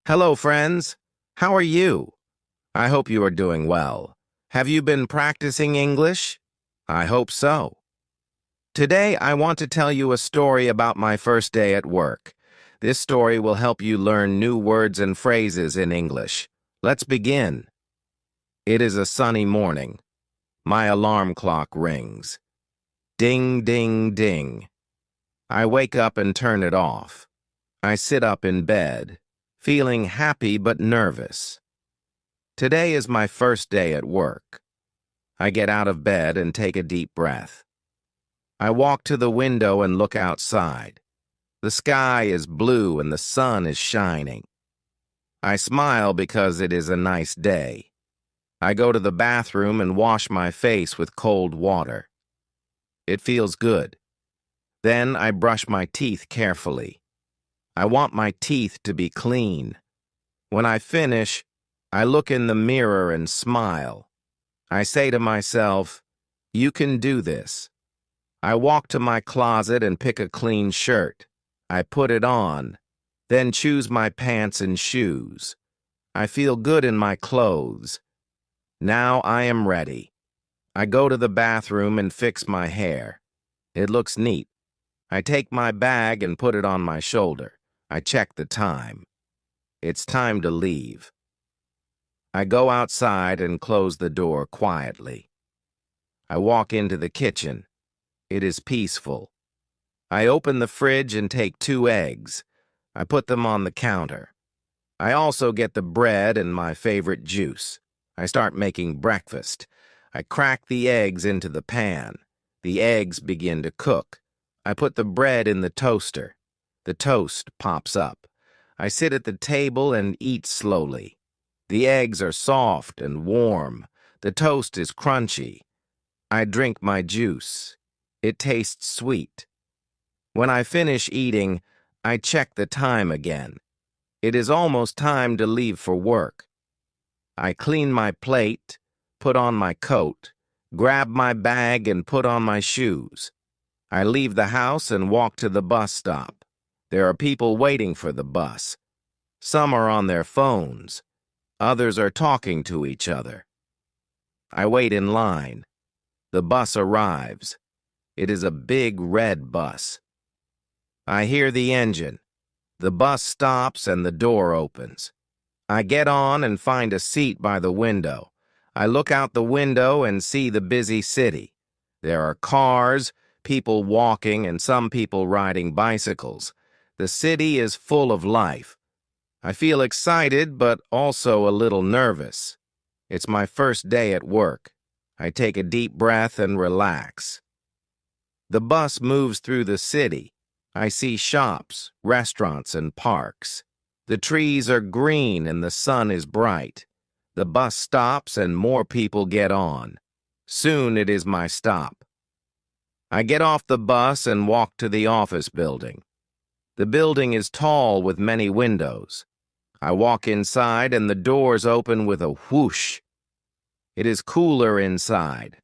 Hello, friends. How are you? I hope you are doing well. Have you been practicing English? I hope so. Today, I want to tell you a story about my first day at work. This story will help you learn new words and phrases in English. Let's begin. It is a sunny morning. My alarm clock rings. Ding, ding, ding. I wake up and turn it off. I sit up in bed, feeling happy but nervous. Today is my first day at work. I get out of bed and take a deep breath. I walk to the window and look outside. The sky is blue and the sun is shining. I smile because it is a nice day. I go to the bathroom and wash my face with cold water. It feels good. Then I brush my teeth carefully. I want my teeth to be clean. When I finish, I look in the mirror and smile. I say to myself, "You can do this." I walk to my closet and pick a clean shirt. I put it on, then choose my pants and shoes. I feel good in my clothes. Now I am ready. I go to the bathroom and fix my hair. It looks neat. I take my bag and put it on my shoulder. I check the time. It's time to leave. I go outside and close the door quietly. I walk into the kitchen. It is peaceful. I open the fridge and take 2 eggs. I put them on the counter. I also get the bread and my favorite juice. I start making breakfast. I crack the eggs into the pan. The eggs begin to cook. I put the bread in the toaster. The toast pops up. I sit at the table and eat slowly. The eggs are soft and warm. The toast is crunchy. I drink my juice. It tastes sweet. When I finish eating, I check the time again. It is almost time to leave for work. I clean my plate, put on my coat, grab my bag and put on my shoes. I leave the house and walk to the bus stop. There are people waiting for the bus. Some are on their phones. Others are talking to each other. I wait in line. The bus arrives. It is a big red bus. I hear the engine. The bus stops and the door opens. I get on and find a seat by the window. I look out the window and see the busy city. There are cars, people walking, and some people riding bicycles. The city is full of life. I feel excited, but also a little nervous. It's my first day at work. I take a deep breath and relax. The bus moves through the city. I see shops, restaurants, and parks. The trees are green and the sun is bright. The bus stops and more people get on. Soon it is my stop. I get off the bus and walk to the office building. The building is tall with many windows. I walk inside and the doors open with a whoosh. It is cooler inside.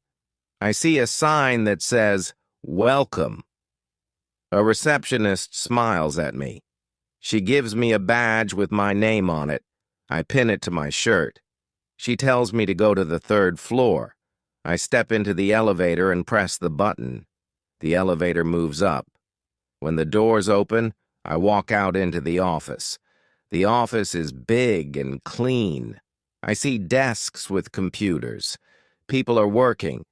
I see a sign that says, "Welcome." A receptionist smiles at me. She gives me a badge with my name on it. I pin it to my shirt. She tells me to go to the 3rd floor. I step into the elevator and press the button. The elevator moves up. When the doors open, I walk out into the office. The office is big and clean. I see desks with computers. People are working.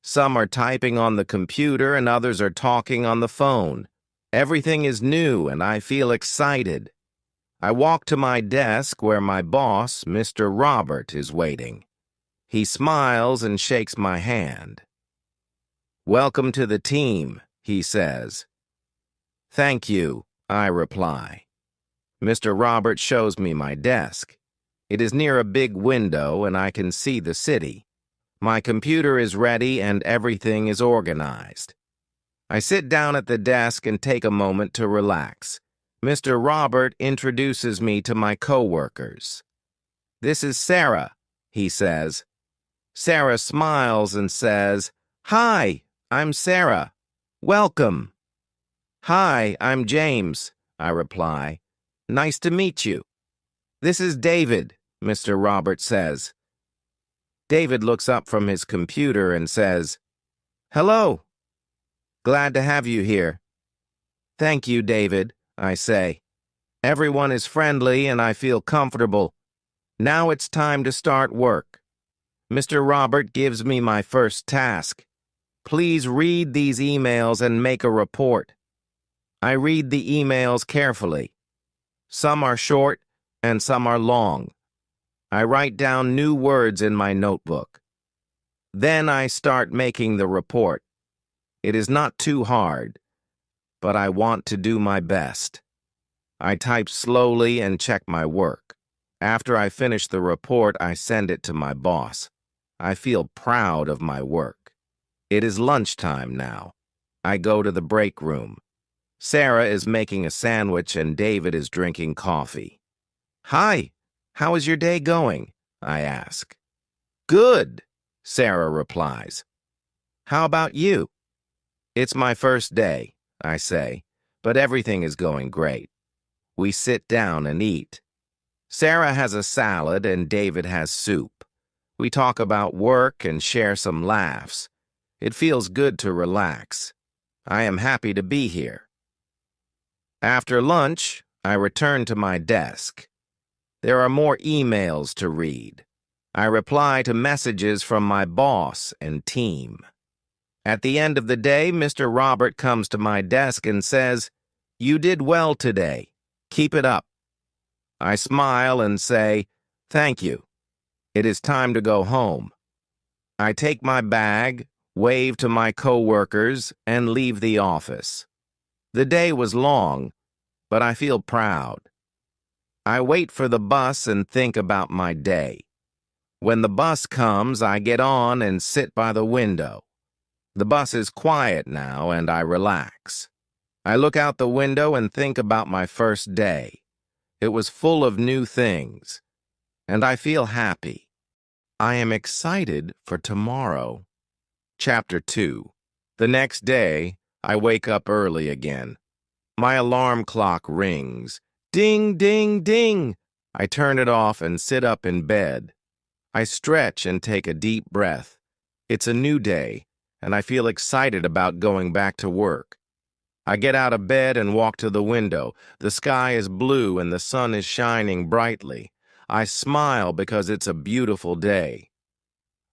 Some are typing on the computer and others are talking on the phone. Everything is new and I feel excited. I walk to my desk where my boss, Mr. Robert, is waiting. He smiles and shakes my hand. "Welcome to the team," he says. "Thank you," I reply. Mr. Robert shows me my desk. It is near a big window and I can see the city. My computer is ready and everything is organized. I sit down at the desk and take a moment to relax. Mr. Robert introduces me to my coworkers. "This is Sarah," he says. Sarah smiles and says, "Hi, I'm Sarah. Welcome." "Hi, I'm James," I reply. "Nice to meet you." "This is David," Mr. Roberts says. David looks up from his computer and says, "Hello. Glad to have you here." "Thank you, David," I say. "Everyone is friendly and I feel comfortable. Now it's time to start work." Mr. Robert gives me my first task. "Please read these emails and make a report." I read the emails carefully. Some are short and some are long. I write down new words in my notebook. Then I start making the report. It is not too hard, but I want to do my best. I type slowly and check my work. After I finish the report, I send it to my boss. I feel proud of my work. It is lunchtime now. I go to the break room. Sarah is making a sandwich and David is drinking coffee. "Hi, how is your day going?" I ask. "Good," Sarah replies. "How about you?" "It's my first day," I say, "but everything is going great." We sit down and eat. Sarah has a salad and David has soup. We talk about work and share some laughs. It feels good to relax. I am happy to be here. After lunch, I return to my desk. There are more emails to read. I reply to messages from my boss and team. At the end of the day, Mr. Robert comes to my desk and says, "You did well today. Keep it up." I smile and say, "Thank you. It is time to go home." I take my bag, wave to my coworkers, and leave the office. The day was long, but I feel proud. I wait for the bus and think about my day. When the bus comes, I get on and sit by the window. The bus is quiet now, and I relax. I look out the window and think about my first day. It was full of new things, and I feel happy. I am excited for tomorrow. Chapter 2. The next day, I wake up early again. My alarm clock rings. Ding, ding, ding! I turn it off and sit up in bed. I stretch and take a deep breath. It's a new day, and I feel excited about going back to work. I get out of bed and walk to the window. The sky is blue and the sun is shining brightly. I smile because it's a beautiful day.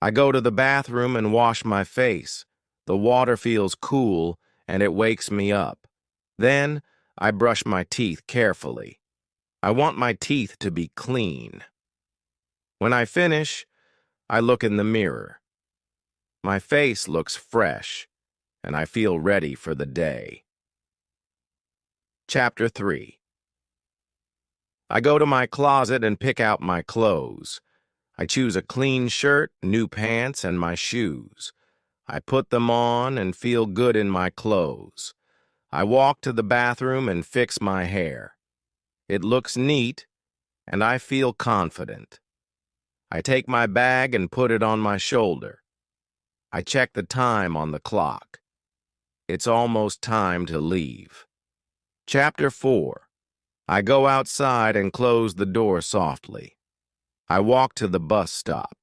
I go to the bathroom and wash my face. The water feels cool and it wakes me up. Then I brush my teeth carefully. I want my teeth to be clean. When I finish, I look in the mirror. My face looks fresh, and I feel ready for the day. Chapter 3. I go to my closet and pick out my clothes. I choose a clean shirt, new pants, and my shoes. I put them on and feel good in my clothes. I walk to the bathroom and fix my hair. It looks neat, and I feel confident. I take my bag and put it on my shoulder. I check the time on the clock. It's almost time to leave. Chapter 4. I go outside and close the door softly. I walk to the bus stop.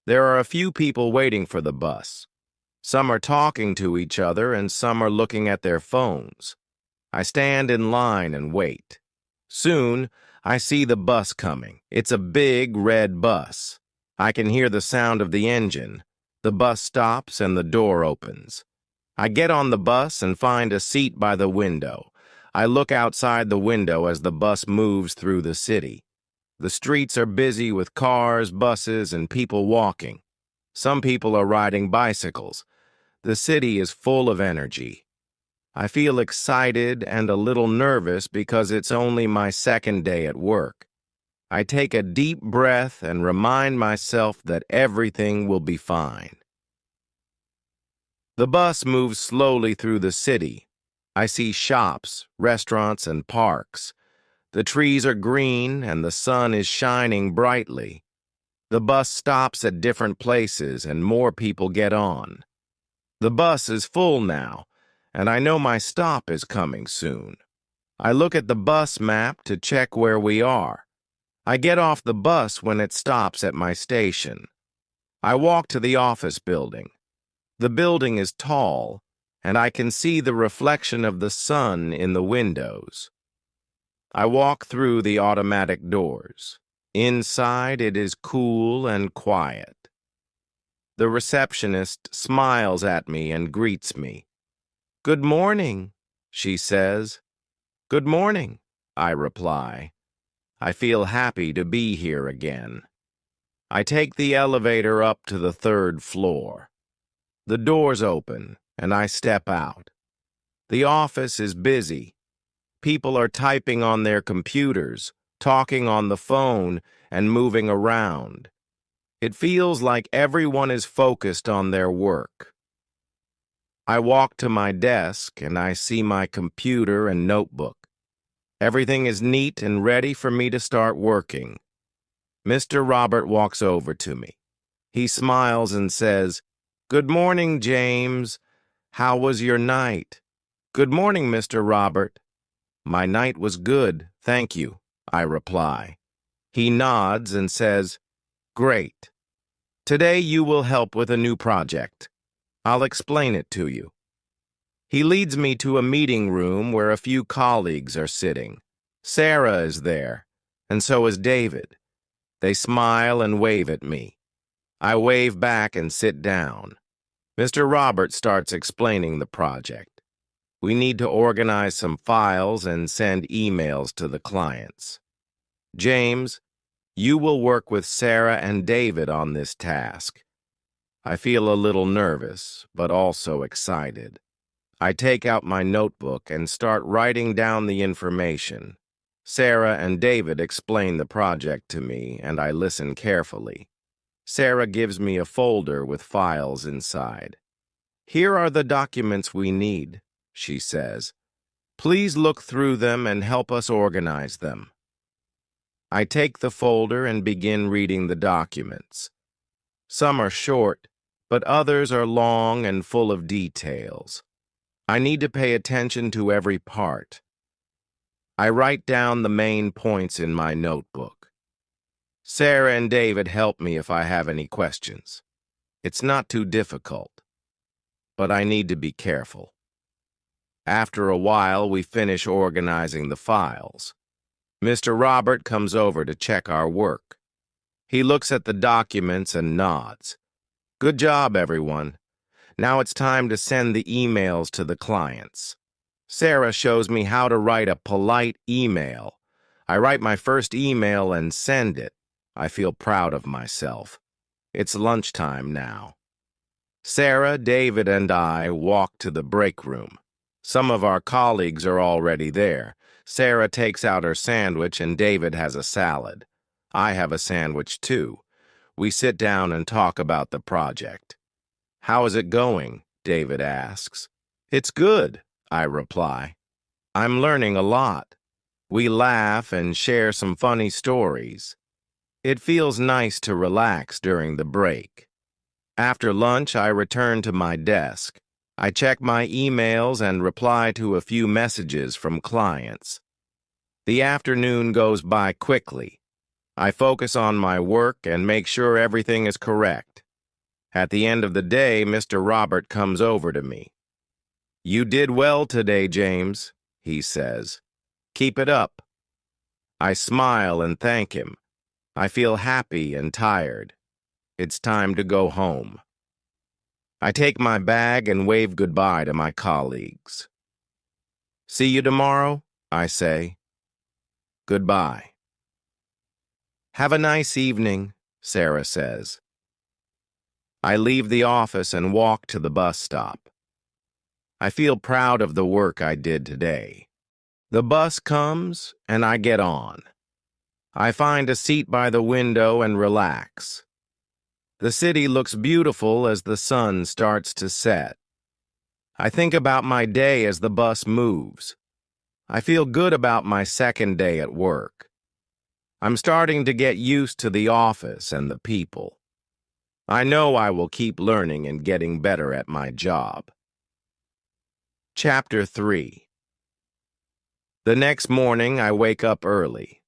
There are a few people waiting for the bus. Some are talking to each other and some are looking at their phones. I stand in line and wait. Soon, I see the bus coming. It's a big red bus. I can hear the sound of the engine. The bus stops and the door opens. I get on the bus and find a seat by the window. I look outside the window as the bus moves through the city. The streets are busy with cars, buses, and people walking. Some people are riding bicycles. The city is full of energy. I feel excited and a little nervous because it's only my second day at work. I take a deep breath and remind myself that everything will be fine. The bus moves slowly through the city. I see shops, restaurants, and parks. The trees are green and the sun is shining brightly. The bus stops at different places and more people get on. The bus is full now, and I know my stop is coming soon. I look at the bus map to check where we are. I get off the bus when it stops at my station. I walk to the office building. The building is tall, and I can see the reflection of the sun in the windows. I walk through the automatic doors. Inside, it is cool and quiet. The receptionist smiles at me and greets me. "Good morning," she says. "Good morning," I reply. I feel happy to be here again. I take the elevator up to the 3rd floor. The doors open, and I step out. The office is busy. People are typing on their computers, talking on the phone, and moving around. It feels like everyone is focused on their work. I walk to my desk, and I see my computer and notebook. Everything is neat and ready for me to start working. Mr. Robert walks over to me. He smiles and says, "Good morning, James. How was your night?" "Good morning, Mr. Robert." "My night was good, thank you," I reply. He nods and says, "Great. Today you will help with a new project. I'll explain it to you." He leads me to a meeting room where a few colleagues are sitting. Sarah is there, and so is David. They smile and wave at me. I wave back and sit down. Mr. Robert starts explaining the project. We need to organize some files and send emails to the clients. "James, you will work with Sarah and David on this task." I feel a little nervous, but also excited. I take out my notebook and start writing down the information. Sarah and David explain the project to me, and I listen carefully. Sarah gives me a folder with files inside. "Here are the documents we need," she says. "Please look through them and help us organize them." I take the folder and begin reading the documents. Some are short, but others are long and full of details. I need to pay attention to every part. I write down the main points in my notebook. Sarah and David help me if I have any questions. It's not too difficult, but I need to be careful. After a while, we finish organizing the files. Mr. Robert comes over to check our work. He looks at the documents and nods. "Good job, everyone. Now it's time to send the emails to the clients." Sarah shows me how to write a polite email. I write my first email and send it. I feel proud of myself. It's lunchtime now. Sarah, David, and I walk to the break room. Some of our colleagues are already there. Sarah takes out her sandwich and David has a salad. I have a sandwich too. We sit down and talk about the project. "How is it going?" David asks. "It's good," I reply. "I'm learning a lot." We laugh and share some funny stories. It feels nice to relax during the break. After lunch, I return to my desk. I check my emails and reply to a few messages from clients. The afternoon goes by quickly. I focus on my work and make sure everything is correct. At the end of the day, Mr. Robert comes over to me. "You did well today, James," he says. "Keep it up." I smile and thank him. I feel happy and tired. It's time to go home. I take my bag and wave goodbye to my colleagues. "See you tomorrow," I say. Goodbye. "Have a nice evening," Sarah says. I leave the office and walk to the bus stop. I feel proud of the work I did today. The bus comes, and I get on. I find a seat by the window and relax. The city looks beautiful as the sun starts to set. I think about my day as the bus moves. I feel good about my second day at work. I'm starting to get used to the office and the people. I know I will keep learning and getting better at my job. Chapter 3. The next morning, I wake up early.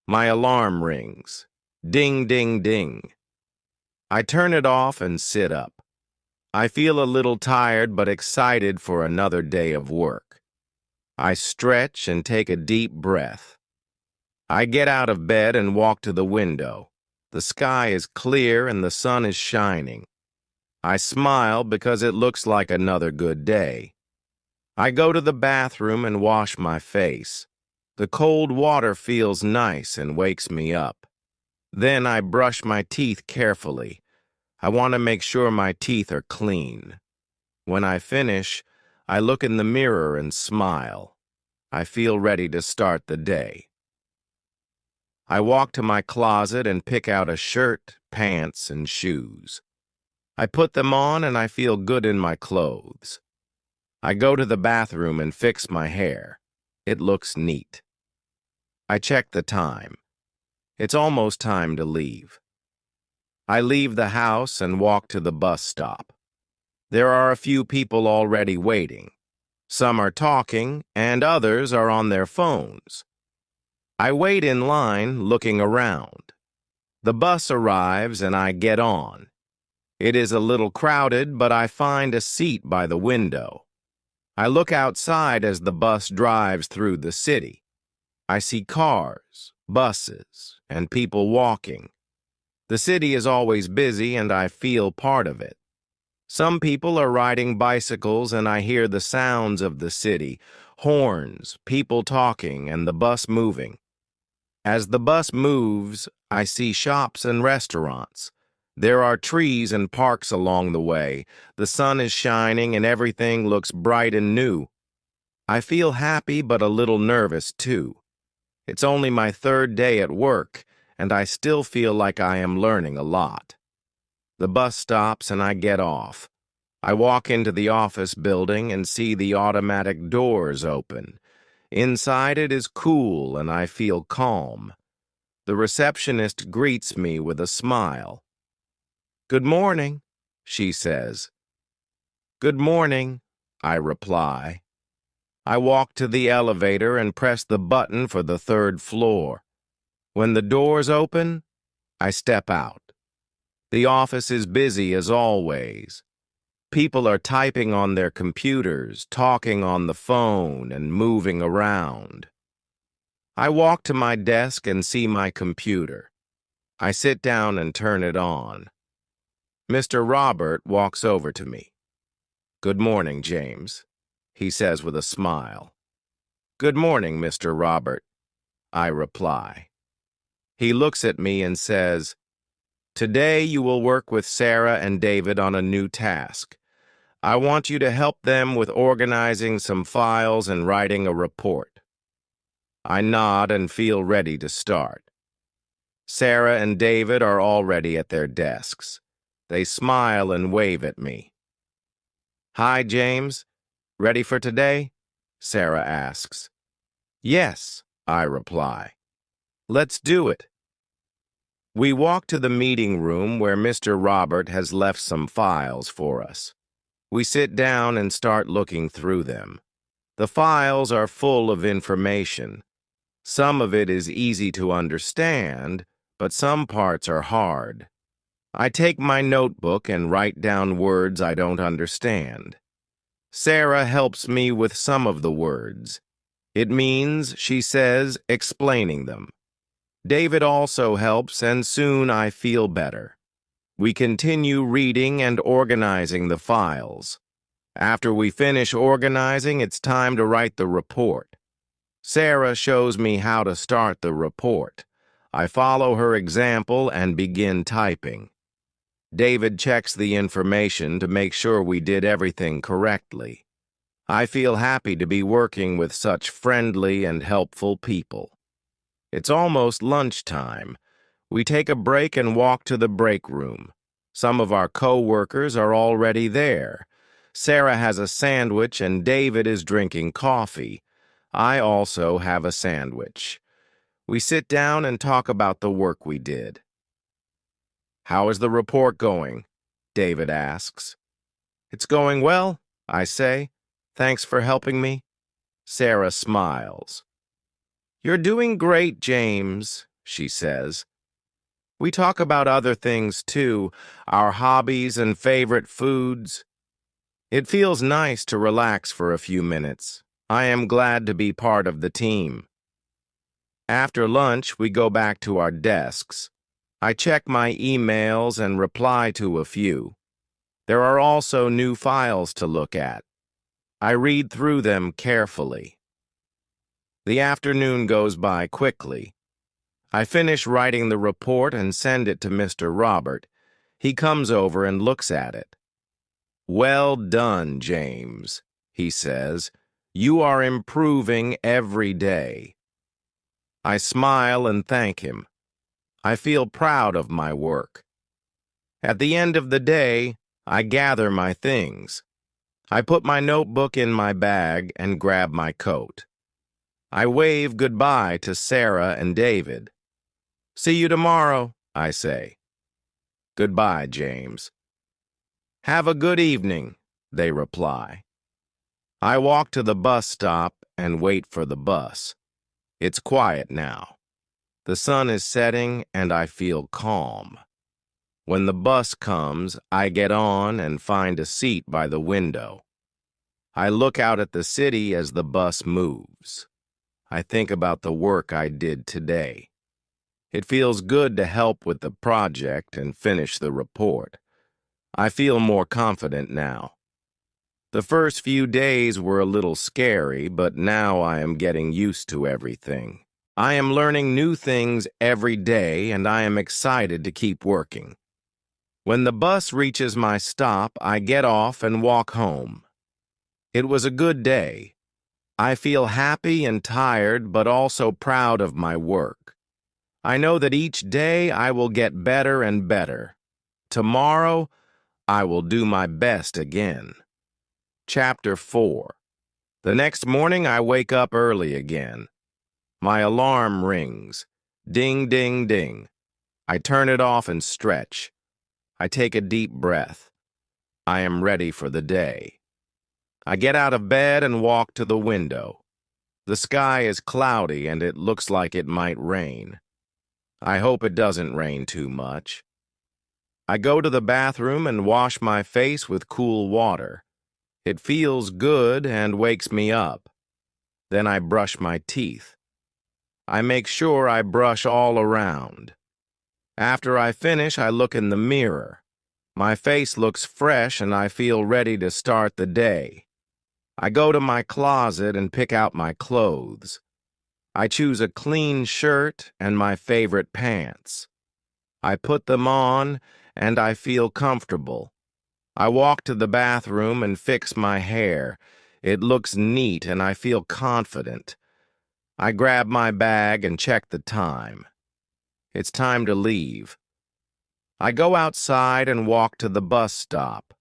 My alarm rings. Ding, ding, ding. I turn it off and sit up. I feel a little tired but excited for another day of work. I stretch and take a deep breath. I get out of bed and walk to the window. The sky is clear and the sun is shining. I smile because it looks like another good day. I go to the bathroom and wash my face. The cold water feels nice and wakes me up. Then I brush my teeth carefully. I want to make sure my teeth are clean. When I finish, I look in the mirror and smile. I feel ready to start the day. I walk to my closet and pick out a shirt, pants, and shoes. I put them on and I feel good in my clothes. I go to the bathroom and fix my hair. It looks neat. I check the time. It's almost time to leave. I leave the house and walk to the bus stop. There are a few people already waiting. Some are talking and others are on their phones. I wait in line, looking around. The bus arrives and I get on. It is a little crowded, but I find a seat by the window. I look outside as the bus drives through the city. I see cars, buses, and people walking. The city is always busy and I feel part of it. Some people are riding bicycles and I hear the sounds of the city, horns, people talking, and the bus moving. As the bus moves, I see shops and restaurants. There are trees and parks along the way. The sun is shining and everything looks bright and new. I feel happy but a little nervous too. It's only my third day at work, and I still feel like I am learning a lot. The bus stops and I get off. I walk into the office building and see the automatic doors open. Inside it is cool and I feel calm. The receptionist greets me with a smile. "Good morning," she says. "Good morning," I reply. I walk to the elevator and press the button for the third floor. When the doors open, I step out. The office is busy as always. People are typing on their computers, talking on the phone, and moving around. I walk to my desk and see my computer. I sit down and turn it on. Mr. Robert walks over to me. "Good morning, James," he says with a smile. "Good morning, Mr. Robert," I reply. He looks at me and says, "Today you will work with Sarah and David on a new task. I want you to help them with organizing some files and writing a report." I nod and feel ready to start. Sarah and David are already at their desks. They smile and wave at me. "Hi, James. Ready for today?" Sarah asks. "Yes," I reply. "Let's do it." We walk to the meeting room where Mr. Robert has left some files for us. We sit down and start looking through them. The files are full of information. Some of it is easy to understand, but some parts are hard. I take my notebook and write down words I don't understand. Sarah helps me with some of the words. It means, she says, explaining them. David also helps, and soon I feel better. We continue reading and organizing the files. After we finish organizing, it's time to write the report. Sarah shows me how to start the report. I follow her example and begin typing. David checks the information to make sure we did everything correctly. I feel happy to be working with such friendly and helpful people. It's almost lunchtime. We take a break and walk to the break room. Some of our co-workers are already there. Sarah has a sandwich and David is drinking coffee. I also have a sandwich. We sit down and talk about the work we did. "How is the report going?" David asks. "It's going well," I say. "Thanks for helping me." Sarah smiles. "You're doing great, James," she says. We talk about other things too, our hobbies and favorite foods. It feels nice to relax for a few minutes. I am glad to be part of the team. After lunch, we go back to our desks. I check my emails and reply to a few. There are also new files to look at. I read through them carefully. The afternoon goes by quickly. I finish writing the report and send it to Mr. Robert. He comes over and looks at it. "Well done, James," he says. "You are improving every day." I smile and thank him. I feel proud of my work. At the end of the day, I gather my things. I put my notebook in my bag and grab my coat. I wave goodbye to Sarah and David. "See you tomorrow," I say. "Goodbye, James." "Have a good evening," they reply. I walk to the bus stop and wait for the bus. It's quiet now. The sun is setting and I feel calm. When the bus comes, I get on and find a seat by the window. I look out at the city as the bus moves. I think about the work I did today. It feels good to help with the project and finish the report. I feel more confident now. The first few days were a little scary, but now I am getting used to everything. I am learning new things every day, and I am excited to keep working. When the bus reaches my stop, I get off and walk home. It was a good day. I feel happy and tired, but also proud of my work. I know that each day I will get better and better. Tomorrow, I will do my best again. Chapter 4. The next morning, I wake up early again. My alarm rings. Ding, ding, ding. I turn it off and stretch. I take a deep breath. I am ready for the day. I get out of bed and walk to the window. The sky is cloudy and it looks like it might rain. I hope it doesn't rain too much. I go to the bathroom and wash my face with cool water. It feels good and wakes me up. Then I brush my teeth. I make sure I brush all around. After I finish, I look in the mirror. My face looks fresh and I feel ready to start the day. I go to my closet and pick out my clothes. I choose a clean shirt and my favorite pants. I put them on and I feel comfortable. I walk to the bathroom and fix my hair. It looks neat and I feel confident. I grab my bag and check the time. It's time to leave. I go outside and walk to the bus stop.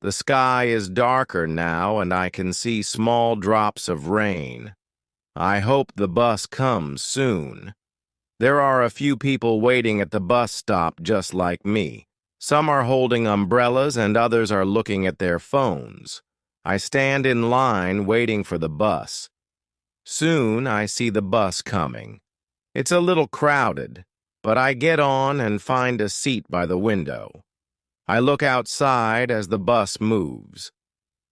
The sky is darker now and I can see small drops of rain. I hope the bus comes soon. There are a few people waiting at the bus stop just like me. Some are holding umbrellas and others are looking at their phones. I stand in line waiting for the bus. Soon I see the bus coming. It's a little crowded, but I get on and find a seat by the window. I look outside as the bus moves.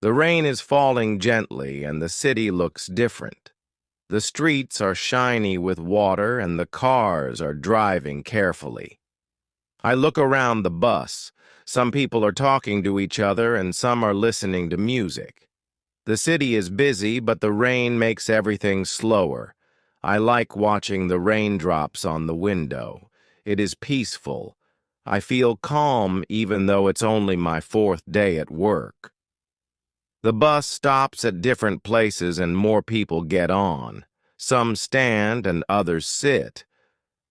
The rain is falling gently and the city looks different. The streets are shiny with water and the cars are driving carefully. I look around the bus. Some people are talking to each other and some are listening to music. The city is busy, but the rain makes everything slower. I like watching the raindrops on the window. It is peaceful. I feel calm even though it's only my 4th day at work. The bus stops at different places and more people get on. Some stand and others sit.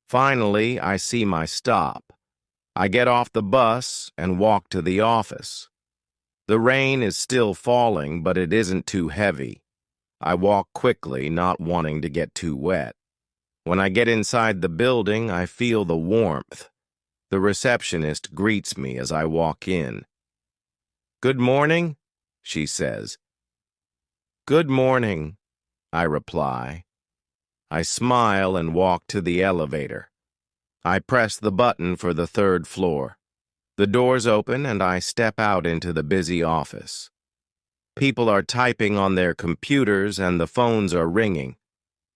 Finally, I see my stop. I get off the bus and walk to the office. The rain is still falling, but it isn't too heavy. I walk quickly, not wanting to get too wet. When I get inside the building, I feel the warmth. The receptionist greets me as I walk in. "Good morning," she says. "Good morning," I reply. I smile and walk to the elevator. I press the button for the third floor. The doors open and I step out into the busy office. People are typing on their computers and the phones are ringing.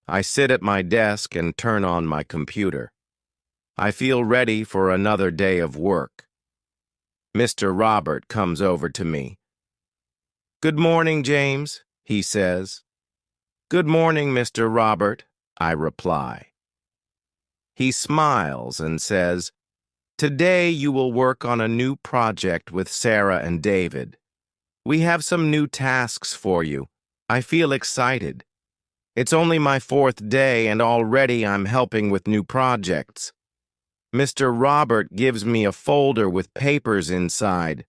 I sit at my desk and turn on my computer. I feel ready for another day of work. Mr. Robert comes over to me. "Good morning, James," he says. "Good morning, Mr. Robert," I reply. He smiles and says, "Today you will work on a new project with Sarah and David. We have some new tasks for you. I feel excited. It's only my 4th day and already I'm helping with new projects." Mr. Robert gives me a folder with papers inside.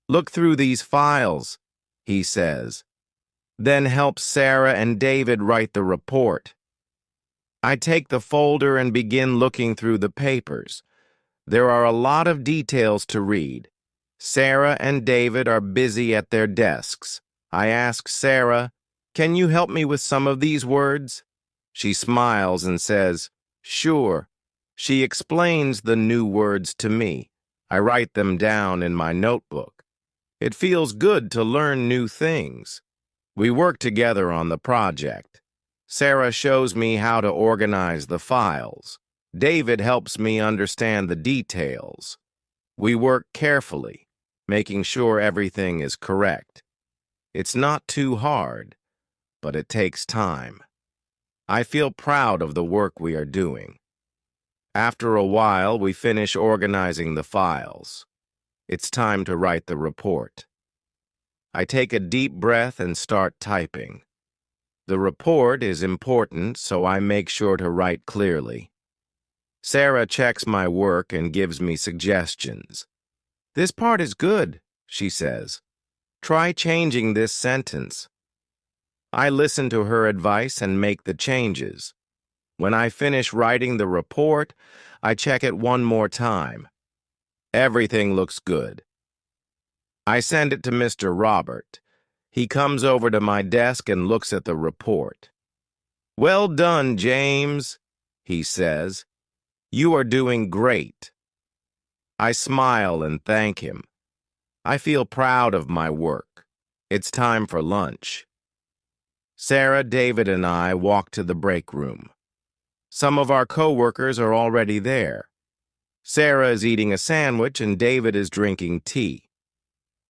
"Look through these files," he says. "Then help Sarah and David write the report." I take the folder and begin looking through the papers. There are a lot of details to read. Sarah and David are busy at their desks. I ask Sarah, "Can you help me with some of these words?" She smiles and says, "Sure." She explains the new words to me. I write them down in my notebook. It feels good to learn new things. We work together on the project. Sarah shows me how to organize the files. David helps me understand the details. We work carefully, making sure everything is correct. It's not too hard, but it takes time. I feel proud of the work we are doing. After a while, we finish organizing the files. It's time to write the report. I take a deep breath and start typing. The report is important, so I make sure to write clearly. Sarah checks my work and gives me suggestions. "This part is good," she says. "Try changing this sentence." I listen to her advice and make the changes. When I finish writing the report, I check it one more time. Everything looks good. I send it to Mr. Robert. He comes over to my desk and looks at the report. "Well done, James," he says. "You are doing great." I smile and thank him. I feel proud of my work. It's time for lunch. Sarah, David, and I walk to the break room. Some of our co-workers are already there. Sarah is eating a sandwich and David is drinking tea.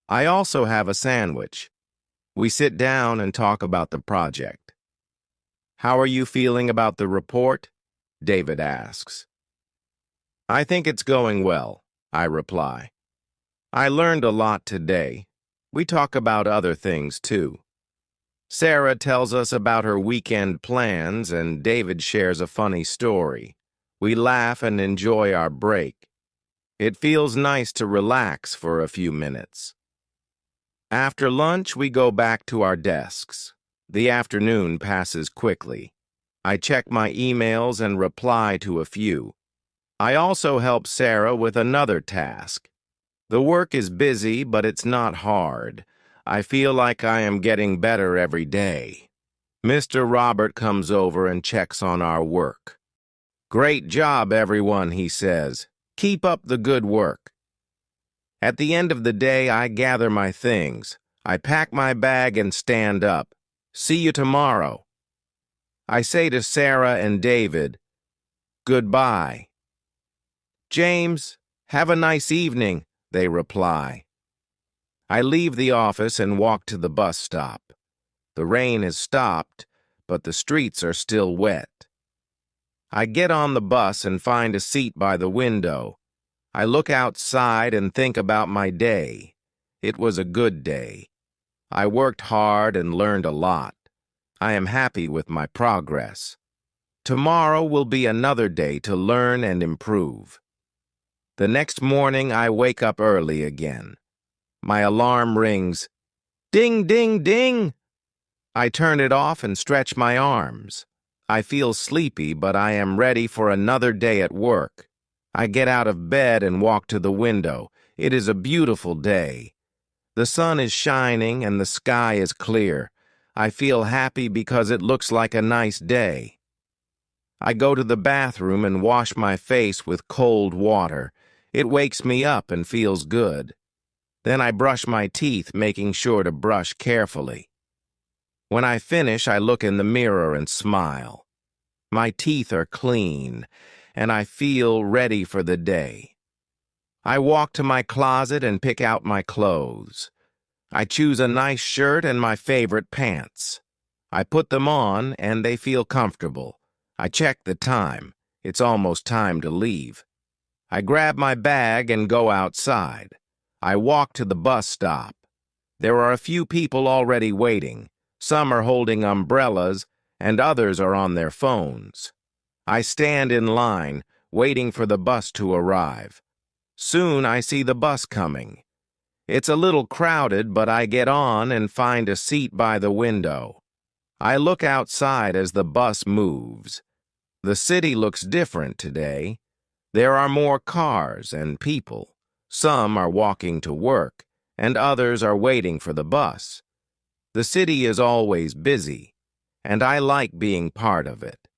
I also have a sandwich. We sit down and talk about the project. "How are you feeling about the report?" David asks. "I think it's going well," I reply. "I learned a lot today. We talk about other things too." Sarah tells us about her weekend plans and David shares a funny story. We laugh and enjoy our break. It feels nice to relax for a few minutes. After lunch, we go back to our desks. The afternoon passes quickly. I check my emails and reply to a few. I also help Sarah with another task. The work is busy, but it's not hard. I feel like I am getting better every day. Mr. Robert comes over and checks on our work. "Great job, everyone," he says. "Keep up the good work." At the end of the day, I gather my things. I pack my bag and stand up. "See you tomorrow." I say to Sarah and David, "Goodbye." "James, have a nice evening," they reply. I leave the office and walk to the bus stop. The rain has stopped, but the streets are still wet. I get on the bus and find a seat by the window. I look outside and think about my day. It was a good day. I worked hard and learned a lot. I am happy with my progress. Tomorrow will be another day to learn and improve. The next morning, I wake up early again. My alarm rings. Ding, ding, ding! I turn it off and stretch my arms. I feel sleepy, but I am ready for another day at work. I get out of bed and walk to the window. It is a beautiful day. The sun is shining and the sky is clear. I feel happy because it looks like a nice day. I go to the bathroom and wash my face with cold water. It wakes me up and feels good. Then I brush my teeth, making sure to brush carefully. When I finish, I look in the mirror and smile. My teeth are clean, and I feel ready for the day. I walk to my closet and pick out my clothes. I choose a nice shirt and my favorite pants. I put them on, and they feel comfortable. I check the time. It's almost time to leave. I grab my bag and go outside. I walk to the bus stop. There are a few people already waiting. Some are holding umbrellas, and others are on their phones. I stand in line, waiting for the bus to arrive. Soon I see the bus coming. It's a little crowded, but I get on and find a seat by the window. I look outside as the bus moves. The city looks different today. There are more cars and people. Some are walking to work, and others are waiting for the bus. The city is always busy, and I like being part of it.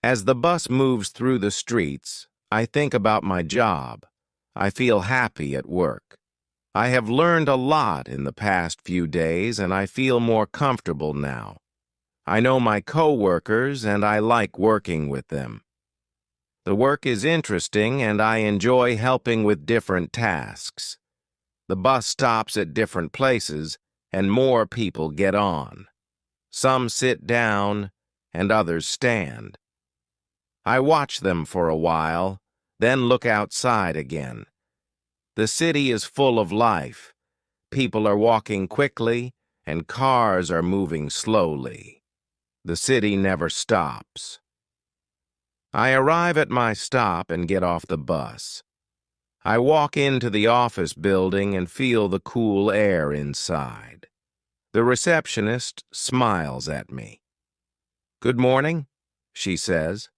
As the bus moves through the streets, I think about my job. I feel happy at work. I have learned a lot in the past few days, and I feel more comfortable now. I know my co-workers, and I like working with them. The work is interesting, and I enjoy helping with different tasks. The bus stops at different places, and more people get on. Some sit down, and others stand. I watch them for a while, then look outside again. The city is full of life. People are walking quickly, and cars are moving slowly. The city never stops. I arrive at my stop and get off the bus. I walk into the office building and feel the cool air inside. The receptionist smiles at me. "Good morning," she says.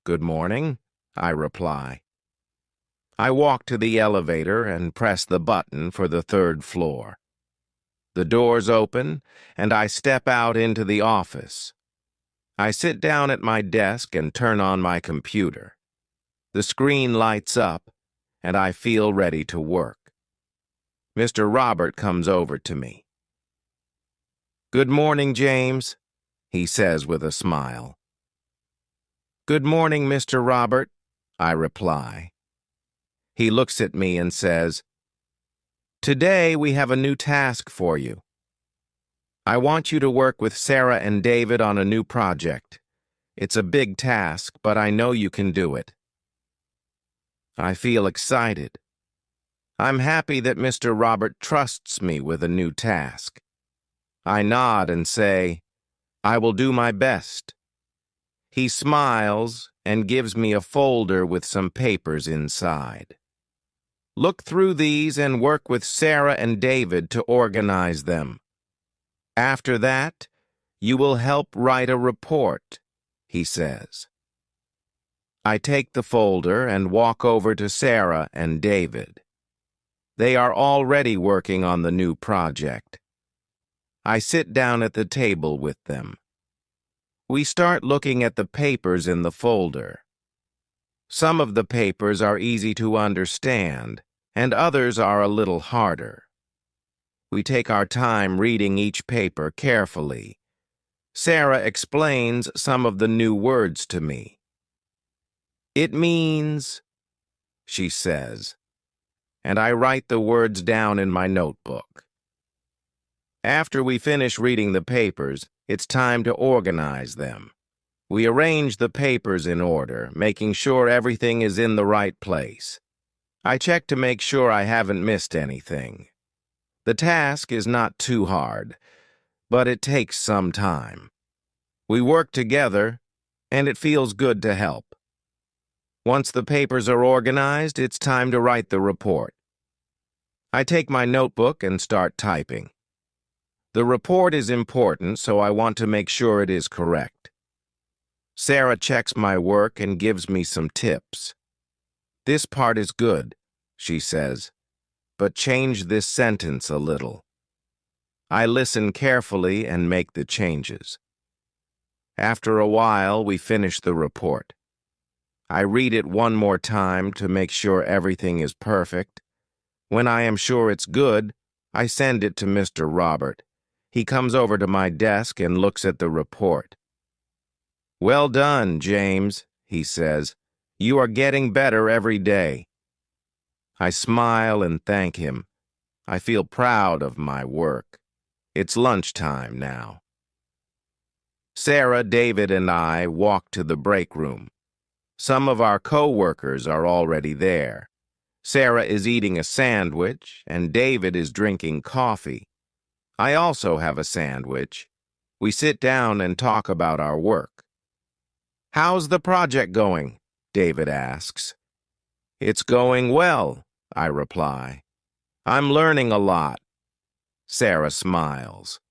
"Good morning," I reply. I walk to the elevator and press the button for the third floor. The doors open, and I step out into the office. I sit down at my desk and turn on my computer. The screen lights up, and I feel ready to work. Mr. Robert comes over to me. "Good morning, James," he says with a smile. "Good morning, Mr. Robert," I reply. He looks at me and says, "Today we have a new task for you. I want you to work with Sarah and David on a new project. It's a big task, but I know you can do it." I feel excited. I'm happy that Mr. Robert trusts me with a new task. I nod and say, "I will do my best." He smiles and gives me a folder with some papers inside. "Look through these and work with Sarah and David to organize them. After that, you will help write a report," he says. I take the folder and walk over to Sarah and David. They are already working on the new project. I sit down at the table with them. We start looking at the papers in the folder. Some of the papers are easy to understand, and others are a little harder. We take our time reading each paper carefully. Sarah explains some of the new words to me. "It means," she says, and I write the words down in my notebook. After we finish reading the papers, it's time to organize them. We arrange the papers in order, making sure everything is in the right place. I check to make sure I haven't missed anything. The task is not too hard, but it takes some time. We work together, and it feels good to help. Once the papers are organized, it's time to write the report. I take my notebook and start typing. The report is important, so I want to make sure it is correct. Sarah checks my work and gives me some tips. "This part is good," she says, "but change this sentence a little." I listen carefully and make the changes. After a while, we finish the report. I read it one more time to make sure everything is perfect. When I am sure it's good, I send it to Mr. Robert. He comes over to my desk and looks at the report. "Well done, James," he says. "You are getting better every day." I smile and thank him. I feel proud of my work. It's lunchtime now. Sarah, David, and I walk to the break room. Some of our co-workers are already there. Sarah is eating a sandwich, and David is drinking coffee. I also have a sandwich. We sit down and talk about our work. "How's the project going?" David asks. "It's going well," I reply. "I'm learning a lot." Sarah smiles.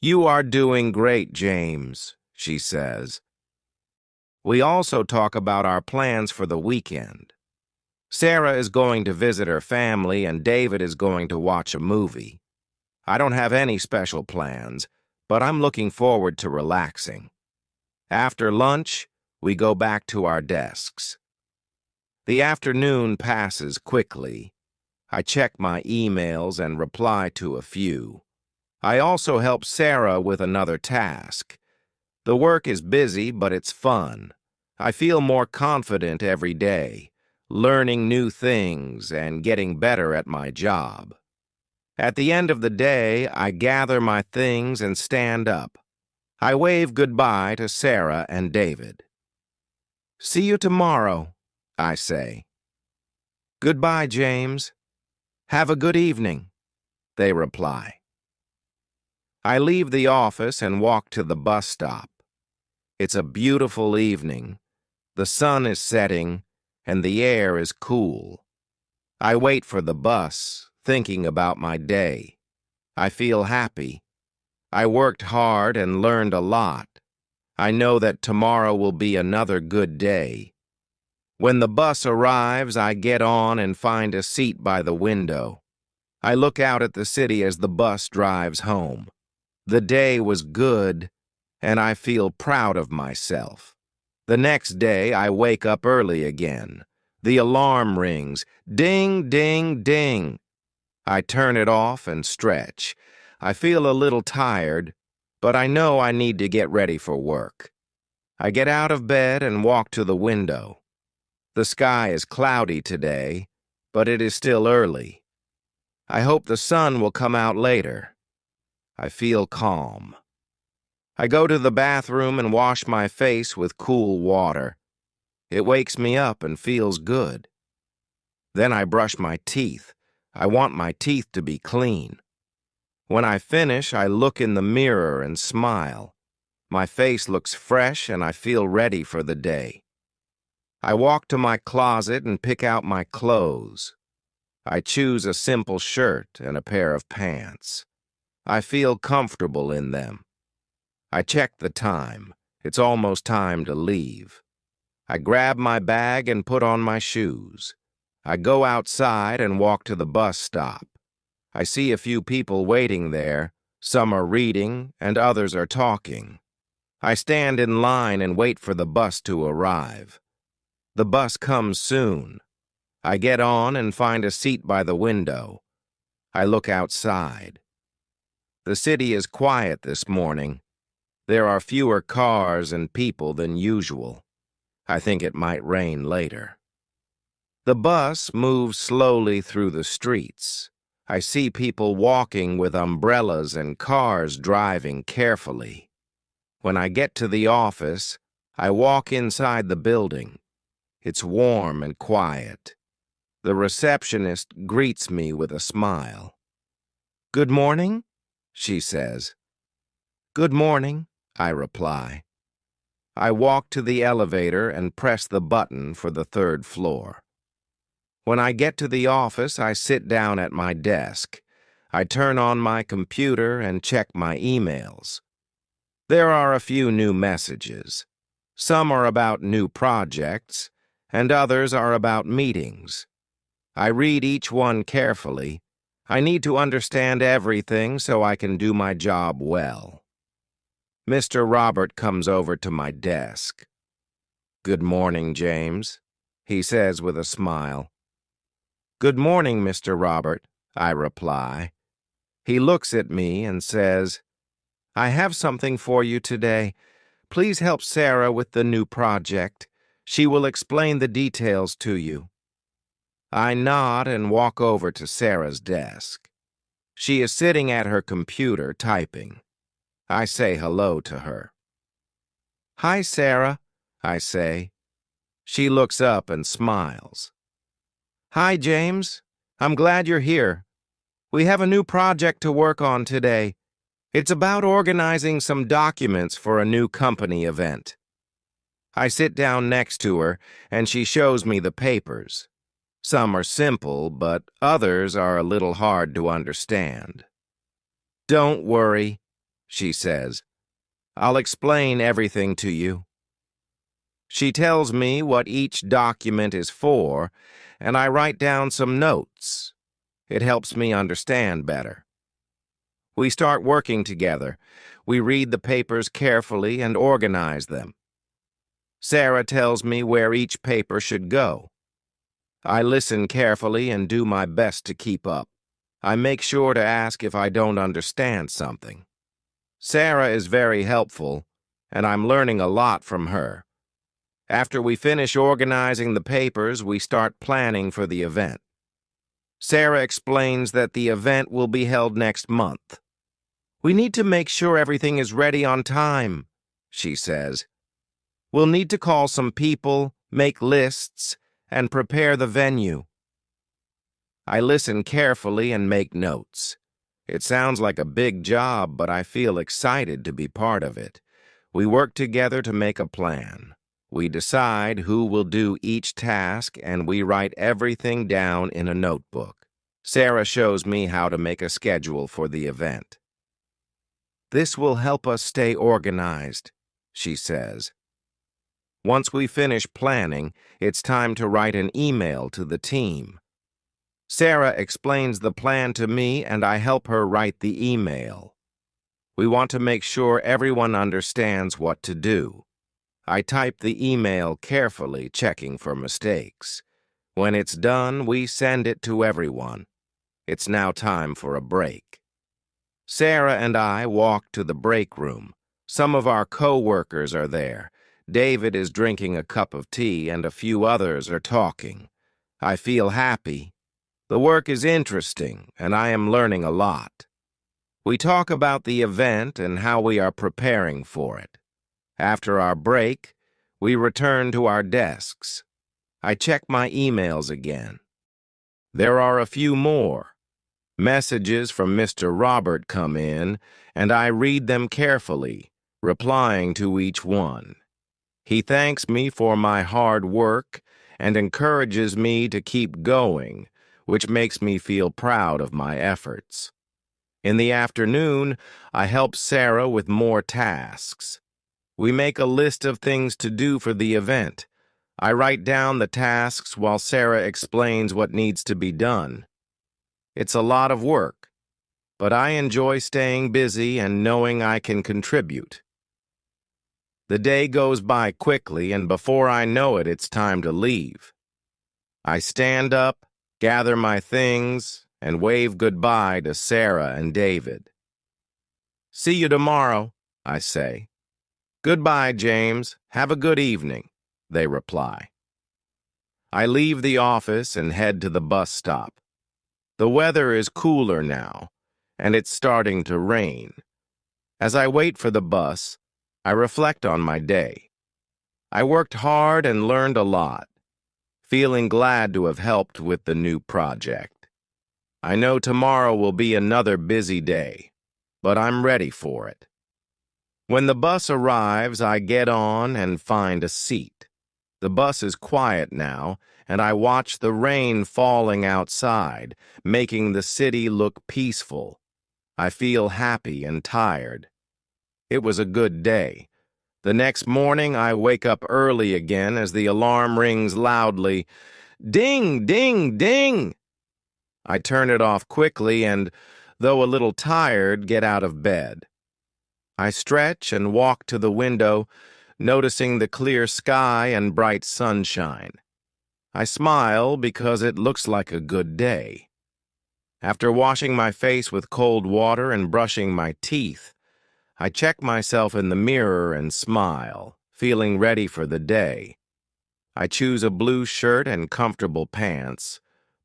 "You are doing great, James," she says. We also talk about our plans for the weekend. Sarah is going to visit her family, and David is going to watch a movie. I don't have any special plans, but I'm looking forward to relaxing. After lunch, we go back to our desks. The afternoon passes quickly. I check my emails and reply to a few. I also help Sarah with another task. The work is busy, but it's fun. I feel more confident every day, learning new things and getting better at my job. At the end of the day, I gather my things and stand up. I wave goodbye to Sarah and David. "See you tomorrow," I say. "Goodbye, James. Have a good evening," they reply. I leave the office and walk to the bus stop. It's a beautiful evening. The sun is setting, and the air is cool. I wait for the bus, thinking about my day. I feel happy. I worked hard and learned a lot. I know that tomorrow will be another good day. When the bus arrives, I get on and find a seat by the window. I look out at the city as the bus drives home. The day was good, and I feel proud of myself. The next day, I wake up early again. The alarm rings. Ding, ding, ding. I turn it off and stretch. I feel a little tired, but I know I need to get ready for work. I get out of bed and walk to the window. The sky is cloudy today, but it is still early. I hope the sun will come out later. I feel calm. I go to the bathroom and wash my face with cool water. It wakes me up and feels good. Then I brush my teeth. I want my teeth to be clean. When I finish, I look in the mirror and smile. My face looks fresh and I feel ready for the day. I walk to my closet and pick out my clothes. I choose a simple shirt and a pair of pants. I feel comfortable in them. I check the time. It's almost time to leave. I grab my bag and put on my shoes. I go outside and walk to the bus stop. I see a few people waiting there. Some are reading and others are talking. I stand in line and wait for the bus to arrive. The bus comes soon. I get on and find a seat by the window. I look outside. The city is quiet this morning. There are fewer cars and people than usual. I think it might rain later. The bus moves slowly through the streets. I see people walking with umbrellas and cars driving carefully. When I get to the office, I walk inside the building. It's warm and quiet. The receptionist greets me with a smile. "Good morning," she says. "Good morning," I reply. I walk to the elevator and press the button for the third floor. When I get to the office, I sit down at my desk. I turn on my computer and check my emails. There are a few new messages. Some are about new projects, and others are about meetings. I read each one carefully. I need to understand everything so I can do my job well. Mr. Robert comes over to my desk. "Good morning, James," he says with a smile. "Good morning, Mr. Robert," I reply. He looks at me and says, "I have something for you today. Please help Sarah with the new project. She will explain the details to you." I nod and walk over to Sarah's desk. She is sitting at her computer typing. I say hello to her. "Hi, Sarah," I say. She looks up and smiles. "Hi, James. I'm glad you're here. We have a new project to work on today. It's about organizing some documents for a new company event." I sit down next to her, and she shows me the papers. Some are simple, but others are a little hard to understand. "Don't worry," she says. "I'll explain everything to you." She tells me what each document is for, and I write down some notes. It helps me understand better. We start working together. We read the papers carefully and organize them. Sarah tells me where each paper should go. I listen carefully and do my best to keep up. I make sure to ask if I don't understand something. Sarah is very helpful, and I'm learning a lot from her. After we finish organizing the papers, we start planning for the event. Sarah explains that the event will be held next month. "We need to make sure everything is ready on time," she says. "We'll need to call some people, make lists, and prepare the venue." I listen carefully and make notes. It sounds like a big job, but I feel excited to be part of it. We work together to make a plan. We decide who will do each task, and we write everything down in a notebook. Sarah shows me how to make a schedule for the event. "This will help us stay organized," she says. Once we finish planning, it's time to write an email to the team. Sarah explains the plan to me, and I help her write the email. We want to make sure everyone understands what to do. I type the email carefully, checking for mistakes. When it's done, we send it to everyone. It's now time for a break. Sarah and I walk to the break room. Some of our co-workers are there. David is drinking a cup of tea, and a few others are talking. I feel happy. The work is interesting, and I am learning a lot. We talk about the event and how we are preparing for it. After our break, we return to our desks. I check my emails again. There are a few more. Messages from Mr. Robert come in, and I read them carefully, replying to each one. He thanks me for my hard work and encourages me to keep going, which makes me feel proud of my efforts. In the afternoon, I help Sarah with more tasks. We make a list of things to do for the event. I write down the tasks while Sarah explains what needs to be done. It's a lot of work, but I enjoy staying busy and knowing I can contribute. The day goes by quickly, and before I know it, it's time to leave. I stand up, gather my things, and wave goodbye to Sarah and David. "See you tomorrow," I say. "Goodbye, James. Have a good evening," they reply. I leave the office and head to the bus stop. The weather is cooler now, and it's starting to rain. As I wait for the bus, I reflect on my day. I worked hard and learned a lot, feeling glad to have helped with the new project. I know tomorrow will be another busy day, but I'm ready for it. When the bus arrives, I get on and find a seat. The bus is quiet now, and I watch the rain falling outside, making the city look peaceful. I feel happy and tired. It was a good day. The next morning, I wake up early again as the alarm rings loudly. Ding, ding, ding! I turn it off quickly and, though a little tired, get out of bed. I stretch and walk to the window, noticing the clear sky and bright sunshine. I smile because it looks like a good day. After washing my face with cold water and brushing my teeth, I check myself in the mirror and smile, feeling ready for the day. I choose a blue shirt and comfortable pants,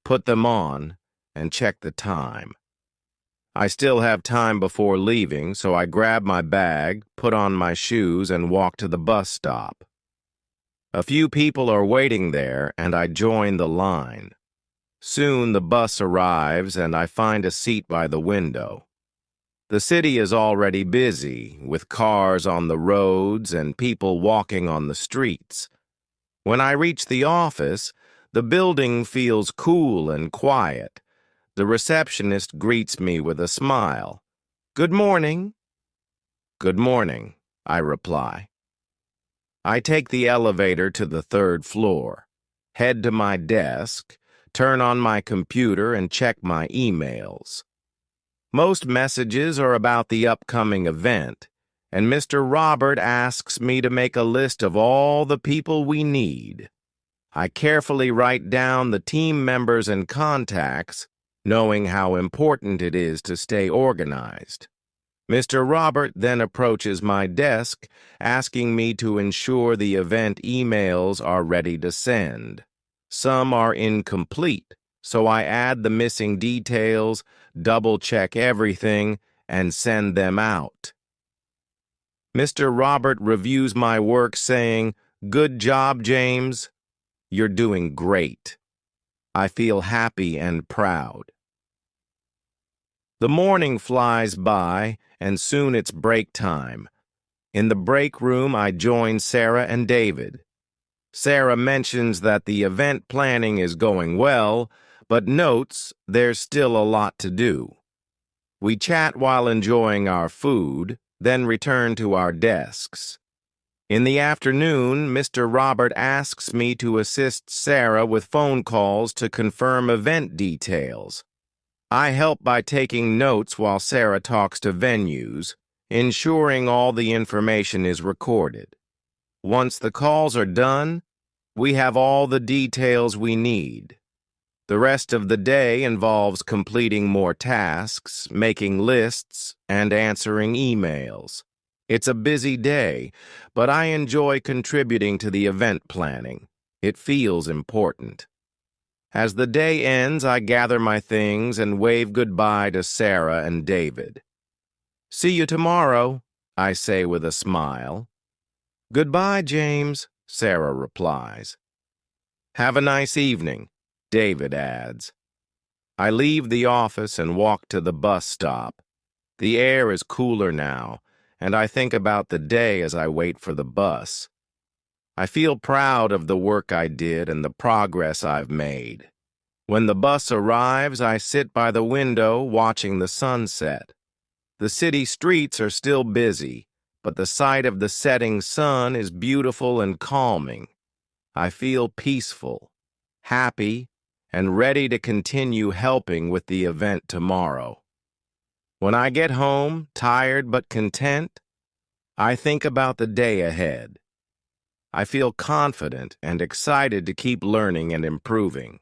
put them on, and check the time. I still have time before leaving, so I grab my bag, put on my shoes, and walk to the bus stop. A few people are waiting there, and I join the line. Soon the bus arrives, and I find a seat by the window. The city is already busy, with cars on the roads and people walking on the streets. When I reach the office, the building feels cool and quiet. The receptionist greets me with a smile. "Good morning." "Good morning," I reply. I take the elevator to the third floor, head to my desk, turn on my computer, and check my emails. Most messages are about the upcoming event, and Mr. Robert asks me to make a list of all the people we need. I carefully write down the team members and contacts, knowing how important it is to stay organized. Mr. Robert then approaches my desk, asking me to ensure the event emails are ready to send. Some are incomplete, so I add the missing details, double-check everything, and send them out. Mr. Robert reviews my work, saying, "Good job, James. You're doing great." I feel happy and proud. The morning flies by, and soon it's break time. In the break room, I join Sarah and David. Sarah mentions that the event planning is going well, but notes there's still a lot to do. We chat while enjoying our food, then return to our desks. In the afternoon, Mr. Robert asks me to assist Sarah with phone calls to confirm event details. I help by taking notes while Sarah talks to venues, ensuring all the information is recorded. Once the calls are done, we have all the details we need. The rest of the day involves completing more tasks, making lists, and answering emails. It's a busy day, but I enjoy contributing to the event planning. It feels important. As the day ends, I gather my things and wave goodbye to Sarah and David. "See you tomorrow," I say with a smile. "Goodbye, James," Sarah replies. "Have a nice evening," David adds. I leave the office and walk to the bus stop. The air is cooler now, and I think about the day as I wait for the bus. I feel proud of the work I did and the progress I've made. When the bus arrives, I sit by the window watching the sunset. The city streets are still busy, but the sight of the setting sun is beautiful and calming. I feel peaceful, happy, and ready to continue helping with the event tomorrow. When I get home, tired but content, I think about the day ahead. I feel confident and excited to keep learning and improving.